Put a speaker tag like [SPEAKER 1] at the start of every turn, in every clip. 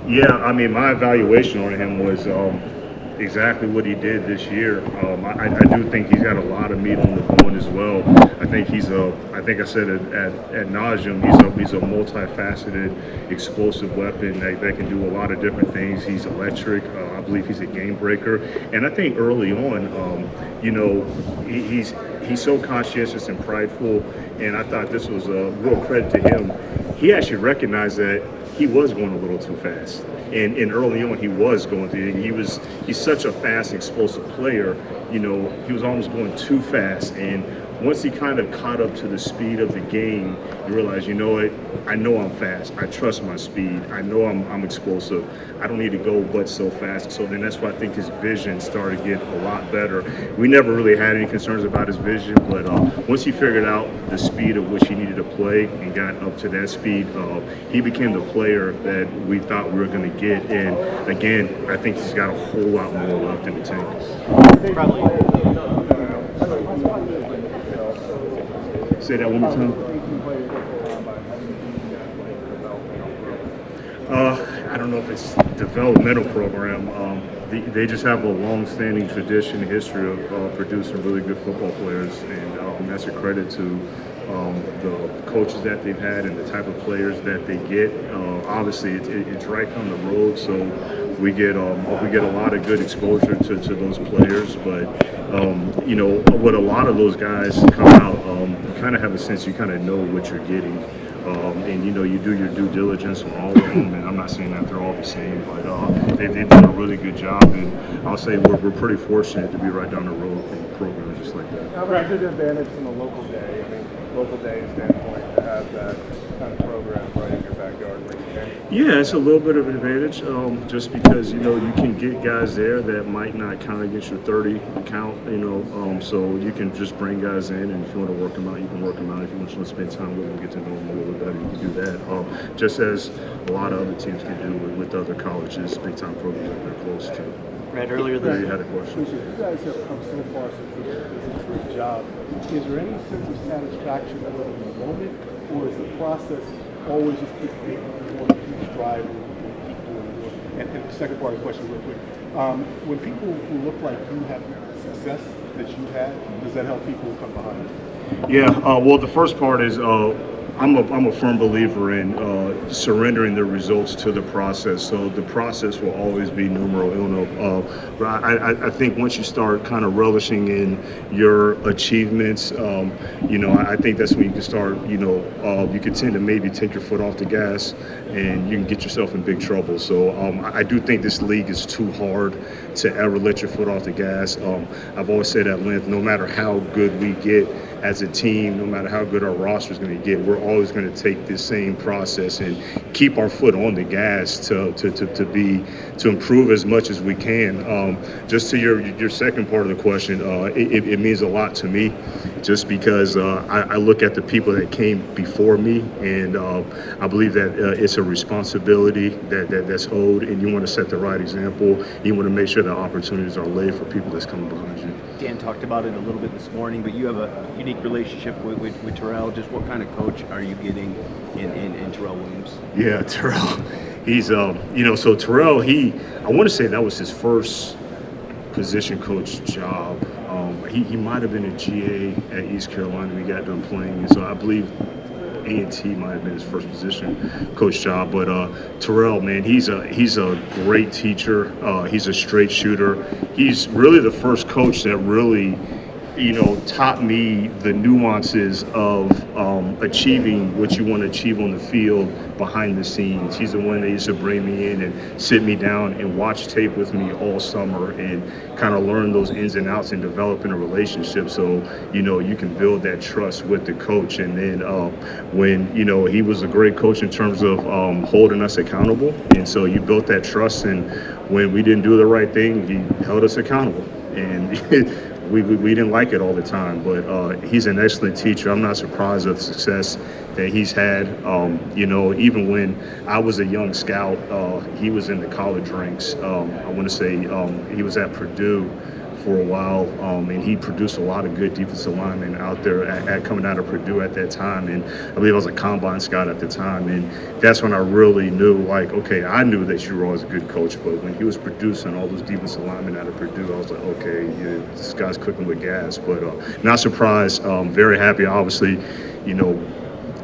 [SPEAKER 1] Yeah, I mean, my evaluation on him was exactly what he did this year. I do think he's got a lot of meat on the bone as well. I think I think I said it at nauseum. He's a multifaceted, explosive weapon that can do a lot of different things. He's electric. I believe he's a game breaker, and I think early on, he's so conscientious and prideful. And I thought this was a real credit to him. He actually recognized that he was going a little too fast. And early on, he was going through. He's such a fast, explosive player. He was almost going too fast. And once he kind of caught up to the speed of the game, you realize, you know what? I know I'm fast. I trust my speed. I know I'm explosive. I don't need to go but so fast. So then that's why I think his vision started to get a lot better. We never really had any concerns about his vision, but once he figured out the speed at which he needed to play and got up to that speed, he became the player that we thought we were going to get. And again, I think he's got a whole lot more left in the tank.
[SPEAKER 2] Probably.
[SPEAKER 1] Say that one more time. I don't know if it's developmental program. They just have a long-standing tradition, history of producing really good football players, and that's a credit to the coaches that they've had and the type of players that they get. Obviously, it's right down the road, so we get a lot of good exposure to those players. But with a lot of those guys come out, you kind of have a sense you kind of know what you're getting. And you do your due diligence on all of them, and I'm not saying that they're all the same, but they've done a really good job, and I'll say we're pretty fortunate to be right down the road from a program just like that.
[SPEAKER 3] How about the advantage from a local day? I mean, local day standpoint to have that kind of program right in your backyard where you can.
[SPEAKER 1] Yeah, it's a little bit of an advantage, just because you can get guys there that might not count against your 30 count. So you can just bring guys in, and if you want to work them out, you can work them out. If you want to spend time with them, get to know them a little bit better, you can do that. Just as a lot of other teams can do with other colleges, big time programs that they're close to.
[SPEAKER 2] Read earlier
[SPEAKER 1] Yeah,
[SPEAKER 2] this.
[SPEAKER 1] you had a question.
[SPEAKER 3] You guys have come so far since this job. Is there any sense of satisfaction with it in the moment, or is the process always just keep making you want to keep striving and keep doing it? And the second part of the question, real quick. When people who look like you have success that you had, does that help people who come behind you?
[SPEAKER 1] Yeah, well, the first part is I'm a firm believer in surrendering the results to the process. So the process will always be numero uno. I think once you start kind of relishing in your achievements, I think that's when you can start, you can tend to maybe take your foot off the gas and you can get yourself in big trouble. So I do think this league is too hard to ever let your foot off the gas. I've always said at length, no matter how good we get as a team, no matter how good our roster is going to get, we're always going to take this same process and keep our foot on the gas to improve as much as we can. Just to your second part of the question, it means a lot to me, just because I look at the people that came before me, and I believe that it's a responsibility that's owed, and you want to set the right example. You want to make sure that opportunities are laid for people that's coming behind you.
[SPEAKER 2] Dan talked about it a little bit this morning, but you have a unique relationship with Terrell. Just what kind of coach are you getting in Terrell Williams?
[SPEAKER 1] Yeah, Terrell. He's so Terrell. I want to say that was his first position coach job. He might have been a GA at East Carolina when he got done playing, and so I believe A&T might have been his first position coach job. But Terrell, man, he's a great teacher. He's a straight shooter. He's really the first coach that really taught me the nuances of achieving what you want to achieve on the field behind the scenes. He's the one that used to bring me in and sit me down and watch tape with me all summer and kind of learn those ins and outs and developing a relationship so you can build that trust with the coach. And then when he was a great coach in terms of holding us accountable, and so you built that trust, and when we didn't do the right thing, he held us accountable. And we didn't like it all the time, but he's an excellent teacher. I'm not surprised of the success that he's had. Even when I was a young scout, he was in the college ranks. I want to say he was at Purdue for a while, and he produced a lot of good defensive linemen out there at coming out of Purdue at that time. And I believe I was a combine scout at the time, and that's when I really knew, like, okay, I knew that Giroux was a good coach, but when he was producing all those defensive linemen out of Purdue, I was like, okay, yeah, this guy's cooking with gas. But not surprised, very happy, obviously, you know,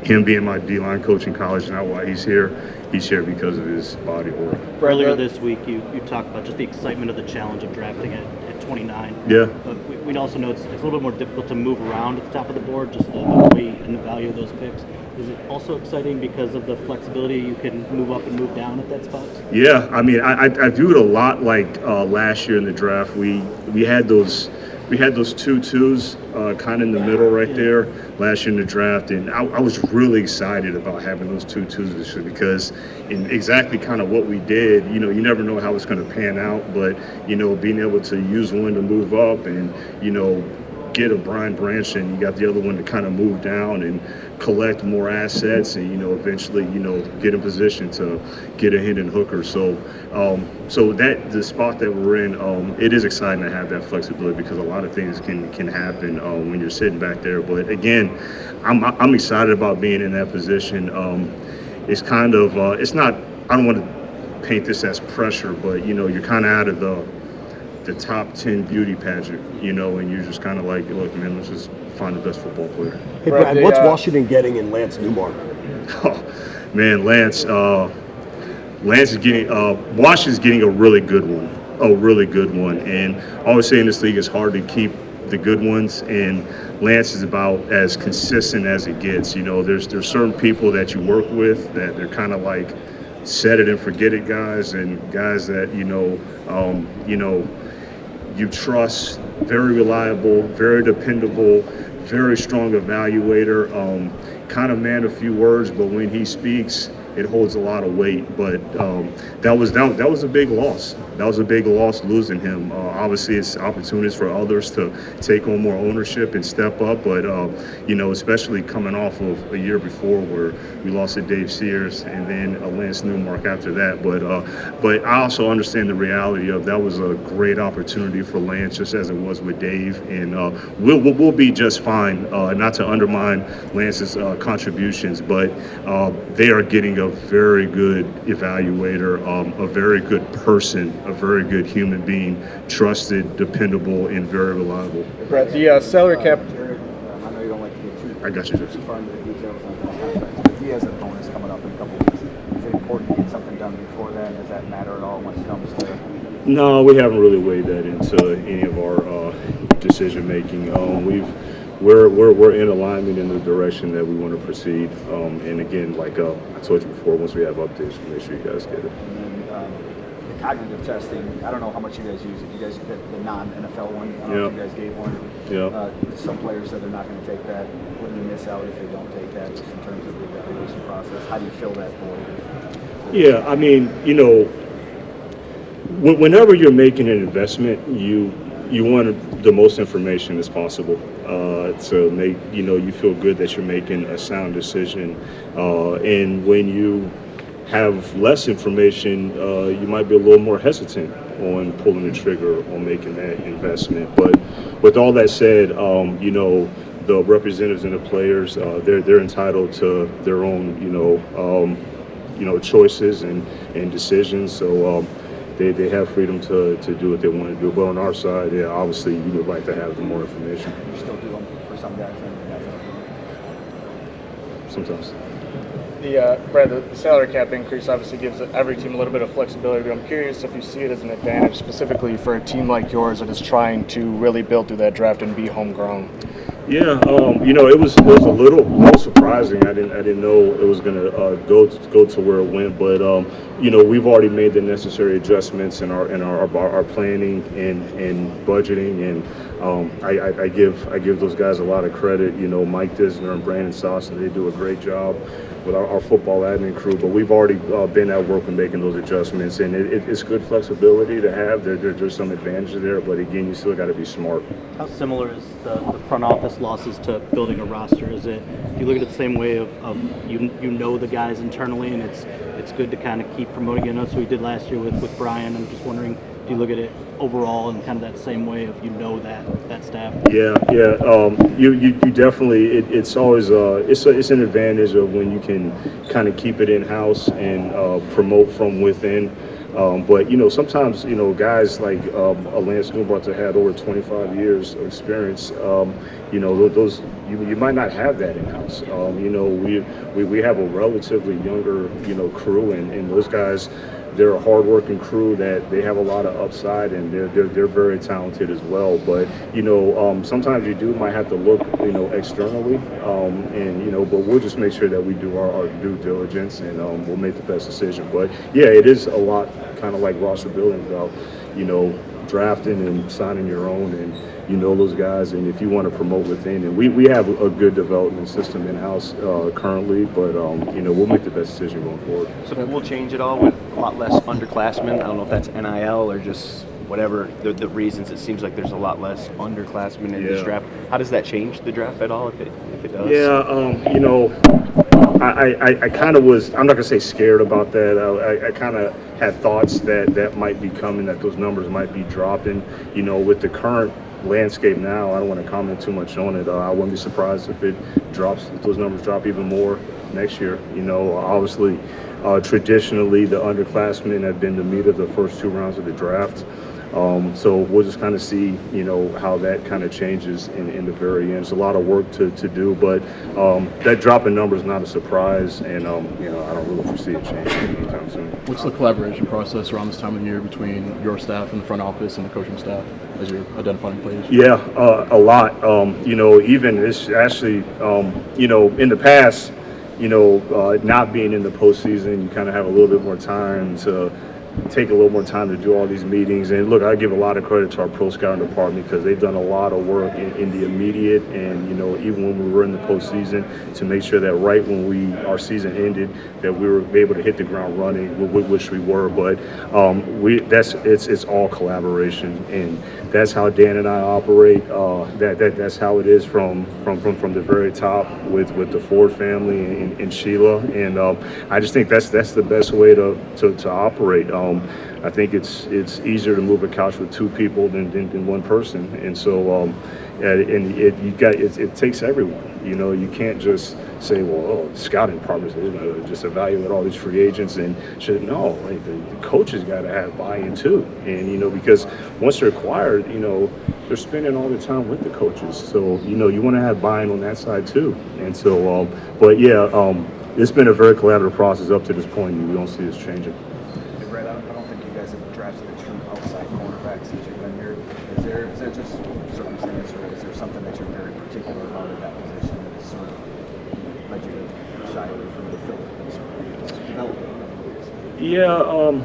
[SPEAKER 1] him being my D-line coach in college, not why he's here because of his body of work.
[SPEAKER 4] Earlier this week, you talked about just the excitement of the challenge of drafting at 29.
[SPEAKER 1] Yeah.
[SPEAKER 4] But we'd also know it's a little bit more difficult to move around at the top of the board, just the weight and the value of those picks. Is it also exciting because of the flexibility you can move up and move down at that spot?
[SPEAKER 1] Yeah, I mean, I viewed it a lot like last year in the draft. We had those 2-2s kind of in the middle right there last year in the draft, and I was really excited about having those 2-2s this year because in exactly kind of what we did, you know, you never know how it's going to pan out, but, you know, being able to use one to move up and, you know, get a Brian Branch and you got the other one to kind of move down and collect more assets and, you know, eventually, you know, get in position to get a Hendon Hooker. So that the spot that we're in, it is exciting to have that flexibility because a lot of things can happen when you're sitting back there. But again, I'm excited about being in that position. It's kind of it's not. I don't want to paint this as pressure, but you know, you're kind of out of the top 10 beauty pageant, you know, and you're just kind of like, look, man, let's just find the best football player.
[SPEAKER 5] Hey, Brad, what's Washington getting in Lance Newmark?
[SPEAKER 1] Oh, man, Lance is getting Washington's getting a really good one, and I always say in this league it's hard to keep the good ones, and Lance is about as consistent as it gets. You know, there's certain people that you work with that they're kind of like set it and forget it guys, and guys that you know you trust, very reliable, very dependable, very strong evaluator, kind of man of few words, but when he speaks, it holds a lot of weight. But that was a big loss. That was a big loss losing him. Obviously, it's opportunities for others to take on more ownership and step up. But you know, especially coming off of a year before where we lost to Dave Sears and then a Lance Newmark after that. But I also understand the reality of that was a great opportunity for Lance, just as it was with Dave, and we'll be just fine. Not to undermine Lance's contributions, but they are getting a very good evaluator, a very good person, a very good human being, trusted, dependable, and very reliable.
[SPEAKER 6] Brett, the salary cap.
[SPEAKER 7] I know you don't like to get
[SPEAKER 1] I got you.
[SPEAKER 7] too far into the details on that contract, but he has a bonus coming up in a couple weeks. Is it important to get something done before then? Does that matter at all when it comes to?
[SPEAKER 1] No, we haven't really weighed that into any of our decision making. We're in alignment in the direction that we want to proceed. And again, like I told you before, once we have updates, we'll make sure you guys get it.
[SPEAKER 7] And then the cognitive testing, I don't know how much you guys use it. You guys get the non-NFL one. I don't know if you guys gave one.
[SPEAKER 1] Yeah.
[SPEAKER 7] Some players said they're not going to take that. What do you miss out if they don't take that, just in terms of the evaluation process? How do you fill that void?
[SPEAKER 1] Yeah, I mean, you know, whenever you're making an investment, you want the most information as possible to make, you know, you feel good that you're making a sound decision. And when you have less information, you might be a little more hesitant on pulling the trigger on making that investment. But with all that said, you know, the representatives and the players, they're entitled to their own, you know, choices and decisions. So they have freedom to do what they want to do. But on our side, yeah, obviously we would like to have the more information.
[SPEAKER 7] You still do them for some guys and guys don't.
[SPEAKER 1] Sometimes.
[SPEAKER 6] Brad, the salary cap increase obviously gives every team a little bit of flexibility, but I'm curious if you see it as an advantage specifically for a team like yours that is trying to really build through that draft and be homegrown.
[SPEAKER 1] Yeah, you know, it was a little surprising. I didn't know it was gonna go to where it went, but you know, we've already made the necessary adjustments in our planning and budgeting, and I give those guys a lot of credit. You know, Mike Disner and Brandon Sawson, they do a great job with our football admin crew, but we've already been at work and making those adjustments, and it's good flexibility to have. There's some advantages there, but again, you still got to be smart.
[SPEAKER 4] How similar is the front office losses to building a roster? Is it, do you look at it the same way of you know the guys internally, and it's good to kind of keep promoting? I know that's what we did last year with Brian. I'm just wondering, Do you look at it overall in kind of that same way if you know that staff?
[SPEAKER 1] Yeah. You definitely. It's always it's an advantage of when you can kind of keep it in house and promote from within. But sometimes guys like a Lance Newbart that had over 25 years of experience. Those you might not have that in house. We have a relatively younger crew, and those guys. They're a hardworking crew that they have a lot of upside, and they're very talented as well. But sometimes you might have to look externally, but we'll just make sure that we do our due diligence, and we'll make the best decision. But yeah, it is a lot kind of like roster building about drafting and signing your own, and those guys, and if you want to promote within, and we have a good development system in house currently, but we'll make the best decision going forward.
[SPEAKER 2] So will change at all with a lot less underclassmen? I don't know if that's NIL or just whatever the reasons. It seems like there's a lot less underclassmen in this draft. How does that change the draft at all if it does?
[SPEAKER 1] Yeah, I kind of was, I'm not going to say scared about that. I kind of had thoughts that might be coming, that those numbers might be dropping. With the current landscape now, I don't want to comment too much on it. I wouldn't be surprised if it drops, if those numbers drop even more next year. Obviously, traditionally, the underclassmen have been the meat of the first two rounds of the draft. So we'll just kind of see, how that kind of changes in the very end. It's a lot of work to do, but that drop in number is not a surprise, and I don't really foresee it changing anytime soon.
[SPEAKER 8] What's the collaboration process around this time of year between your staff and the front office and the coaching staff as you're identifying players?
[SPEAKER 1] Yeah, a lot. Even it's actually, in the past, not being in the postseason, you kind of have a little bit more time to take a little more time to do all these meetings. And look, I give a lot of credit to our pro scouting department because they've done a lot of work in the immediate and even when we were in the postseason to make sure that right when our season ended that we were able to hit the ground running, which we were. But it's all collaboration, and that's how Dan and I operate. That's how it is from the very top with the Ford family and Sheila. And I just think that's the best way to operate. I think it's easier to move a couch with two people than one person, and so it takes everyone. You can't just say, well, scouting department is just evaluate all these free agents and shit. No, like the coaches got to have buy-in too, and because once they're acquired, they're spending all the time with the coaches, so you want to have buy-in on that side too, and so but yeah, it's been a very collaborative process up to this point, and we don't see this changing.
[SPEAKER 7] Brett, I don't think you guys have drafted a true outside cornerback since you've been here. Is there just circumstance, or is there something that you're very particular about at that position that has sort of led you to shy away from the field and sort of develop it?
[SPEAKER 1] Yeah,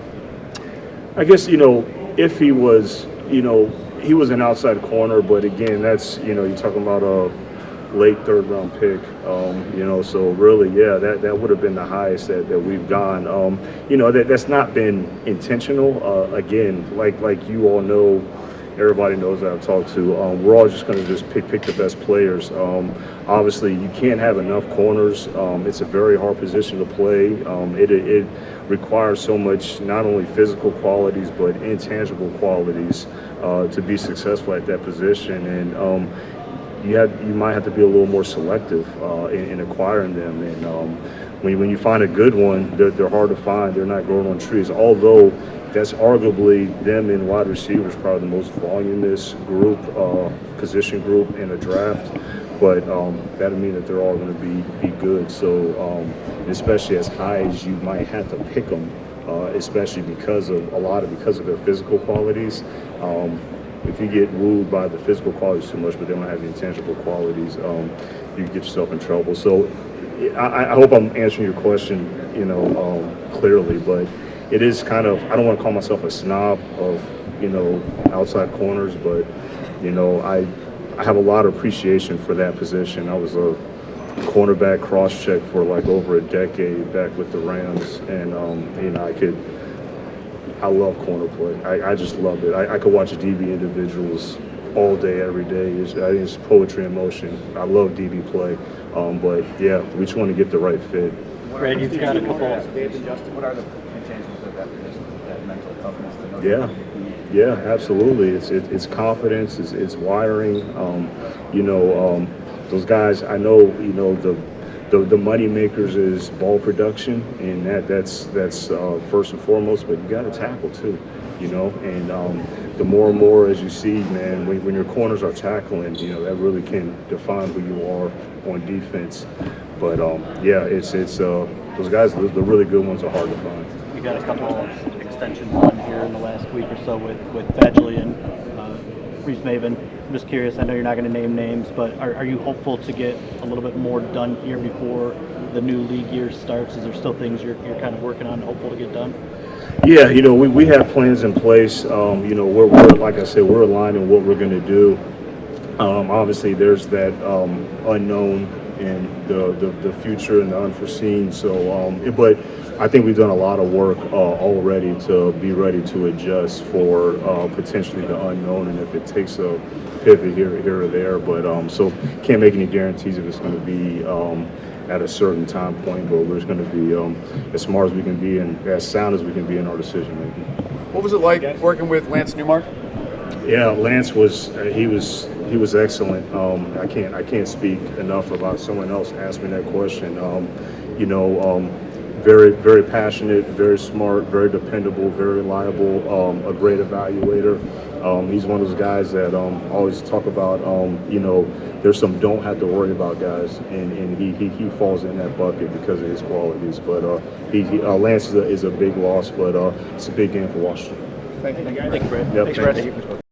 [SPEAKER 1] I guess if he was he was an outside corner, but again, that's you're talking about a late third round pick, so really, yeah, that would have been the highest that we've gone. That's not been intentional. Again, like you all know, everybody knows that I've talked to. We're all just going to just pick the best players. Obviously, you can't have enough corners. It's a very hard position to play. It requires so much, not only physical qualities but intangible qualities to be successful at that position, and you might have to be a little more selective in acquiring them. And when you find a good one, they're hard to find. They're not growing on trees. Although that's arguably them and wide receivers probably the most voluminous group, position group in a draft. But that doesn't mean that they're all going to be good. So especially as high as you might have to pick them, especially because of their physical qualities. If you get wooed by the physical qualities too much, but they don't have the intangible qualities, you get yourself in trouble. So I hope I'm answering your question, clearly. But it is kind of, I don't want to call myself a snob of, outside corners, but I have a lot of appreciation for that position. I was a cornerback cross-check for like over a decade back with the Rams, and I love corner play. I just love it. I could watch DB individuals all day, every day. It's poetry in motion. I love DB play. But yeah, we just want to get the right fit.
[SPEAKER 4] Greg, you've got a couple.
[SPEAKER 7] What are the intangibles of that position, that mental toughness to know?
[SPEAKER 1] Yeah. Yeah, absolutely. It's confidence. It's wiring. Those guys. I know. The money makers is ball production, and that's first and foremost. But you got to tackle too. And the more and more as you see, man, when your corners are tackling, that really can define who you are on defense. But those guys. The really good ones are hard to find.
[SPEAKER 4] You got a couple of extensions done here in the last week or so with Badgley and Reese Maven. I'm just curious. I know you're not going to name names, but are you hopeful to get a little bit more done here before the new league year starts? Is there still things you're kind of working on, hopeful to get done?
[SPEAKER 1] Yeah, we have plans in place. We're like I said, we're aligned in what we're going to do. Obviously, there's that unknown and the future and the unforeseen. So, but I think we've done a lot of work already to be ready to adjust for potentially the unknown, and if it takes a pivot here or there. But so can't make any guarantees if it's going to be at a certain time point. But we're just going to be as smart as we can be and as sound as we can be in our decision making.
[SPEAKER 9] What was it like working with Lance Newmark?
[SPEAKER 1] Yeah, Lance was he was excellent. I can't speak enough about someone else asked me that question. Very, very passionate, very smart, very dependable, very reliable, a great evaluator. He's one of those guys that always talk about, there's some don't have to worry about guys, and he falls in that bucket because of his qualities. But Lance is a big loss, but it's a big game for Washington.
[SPEAKER 9] Thank you.
[SPEAKER 4] Thank you, Brad.
[SPEAKER 1] Yep,
[SPEAKER 2] Thanks,
[SPEAKER 1] thank
[SPEAKER 2] Brad.
[SPEAKER 1] you.